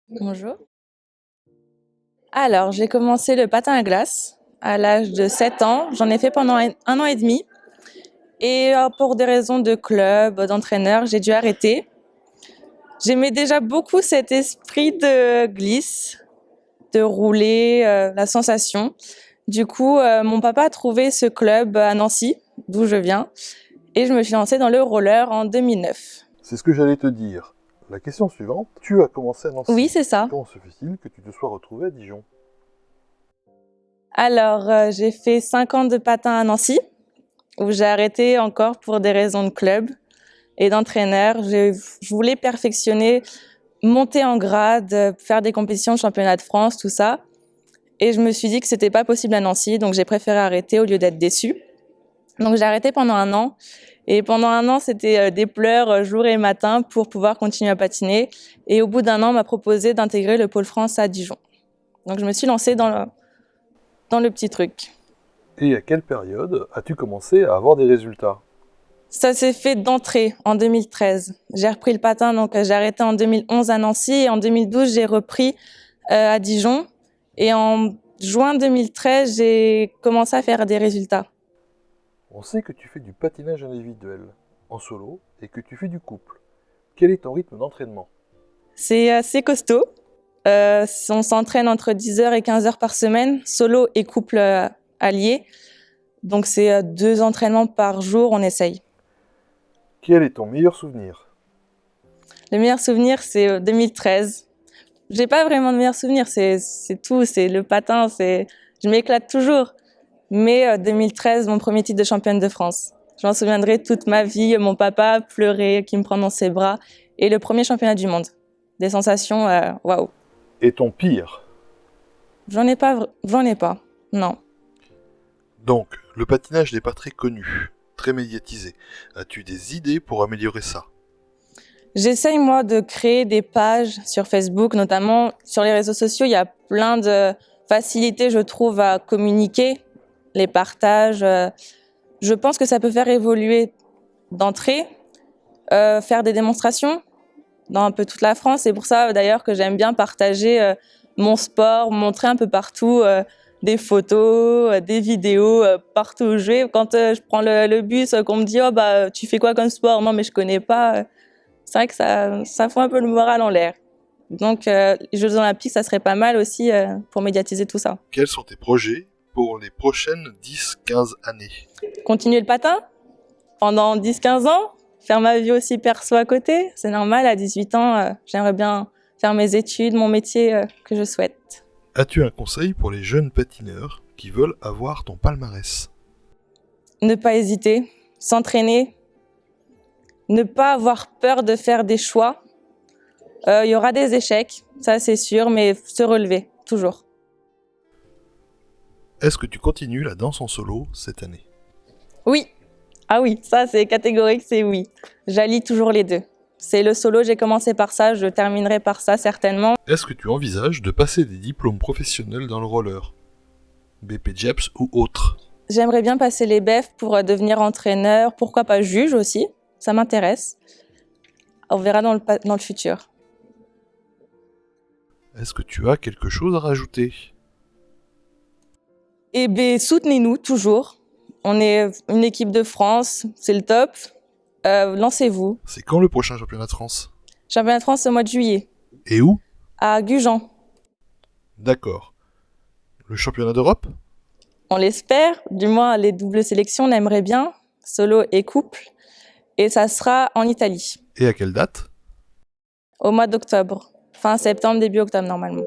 Bonjour. Alors, j'ai commencé le patin à glace à l'âge de 7 ans. J'en ai fait pendant un an et demi. Et pour des raisons de club, d'entraîneur, j'ai dû arrêter. J'aimais déjà beaucoup cet esprit de glisse, de rouler, la sensation. Du coup, mon papa a trouvé ce club à Nancy, d'où je viens, et je me suis lancée dans le roller en 2009. C'est ce que j'allais te dire. La question suivante, tu as commencé à Nancy. Oui, c'est ça. Comment se fait-il que tu te sois retrouvé à Dijon? Alors, j'ai fait 5 ans de patin à Nancy, où j'ai arrêté encore pour des raisons de club et d'entraîneur. Je voulais perfectionner, monter en grade, faire des compétitions, championnat de France, tout ça. Et je me suis dit que c'était pas possible à Nancy, donc j'ai préféré arrêter au lieu d'être déçue. Donc j'ai arrêté pendant un an. Et pendant un an, c'était des pleurs jour et matin pour pouvoir continuer à patiner. Et au bout d'un an, on m'a proposé d'intégrer le Pôle France à Dijon. Donc je me suis lancée dans le petit truc. Et à quelle période as-tu commencé à avoir des résultats? Ça s'est fait d'entrée en 2013. J'ai repris le patin, donc j'ai arrêté en 2011 à Nancy et en 2012 j'ai repris à Dijon. Et en juin 2013, j'ai commencé à faire des résultats. On sait que tu fais du patinage individuel, en solo, et que tu fais du couple. Quel est ton rythme d'entraînement? C'est assez costaud. On s'entraîne entre 10 heures et 15 heures par semaine, solo et couple alliés. Donc c'est 2 entraînements par jour, on essaye. Quel est ton meilleur souvenir? Le meilleur souvenir, c'est 2013. J'ai pas vraiment de meilleur souvenir, c'est tout, c'est le patin, je m'éclate toujours. Mais 2013, mon premier titre de championne de France. Je m'en souviendrai toute ma vie, mon papa pleurait, qui me prend dans ses bras, et le premier championnat du monde. Des sensations, waouh. Et ton pire? J'en ai pas, non. Donc, le patinage n'est pas très connu, très médiatisé. As-tu des idées pour améliorer ça? J'essaye, moi, de créer des pages sur Facebook, notamment sur les réseaux sociaux. Il y a plein de facilités, je trouve, à communiquer, les partages. Je pense que ça peut faire évoluer d'entrée, faire des démonstrations dans un peu toute la France. C'est pour ça, d'ailleurs, que j'aime bien partager mon sport, montrer un peu partout des photos, des vidéos, partout où je vais. Quand je prends le bus, qu'on me dit « Oh, bah, tu fais quoi comme sport ?» Non, mais je connais pas. C'est vrai que ça fout un peu le moral en l'air. Donc, les Jeux Olympiques, ça serait pas mal aussi pour médiatiser tout ça. Quels sont tes projets pour les prochaines 10-15 années? Continuer le patin pendant 10-15 ans, faire ma vie aussi perso à côté. C'est normal, à 18 ans, j'aimerais bien faire mes études, mon métier que je souhaite. As-tu un conseil pour les jeunes patineurs qui veulent avoir ton palmarès? Ne pas hésiter, s'entraîner, ne pas avoir peur de faire des choix. Il y aura des échecs, ça c'est sûr, mais se relever, toujours. Est-ce que tu continues la danse en solo cette année? Oui. Ah oui, ça c'est catégorique, c'est oui. J'allie toujours les deux. C'est le solo, j'ai commencé par ça, je terminerai par ça certainement. Est-ce que tu envisages de passer des diplômes professionnels dans le roller? BP Jeps ou autre? J'aimerais bien passer les BEF pour devenir entraîneur, pourquoi pas juge aussi, ça m'intéresse. On verra dans le futur. Est-ce que tu as quelque chose à rajouter? Eh bien, soutenez-nous toujours. On est une équipe de France, c'est le top. Lancez-vous. C'est quand le prochain championnat de France? Championnat de France au mois de juillet, Et où? à Gujan. D'accord. Le championnat d'Europe? On l'espère, du moins les doubles sélections, on aimerait bien, solo et couple. Et ça sera en Italie, Et à quelle date? au mois d'octobre. Fin septembre, début octobre normalement.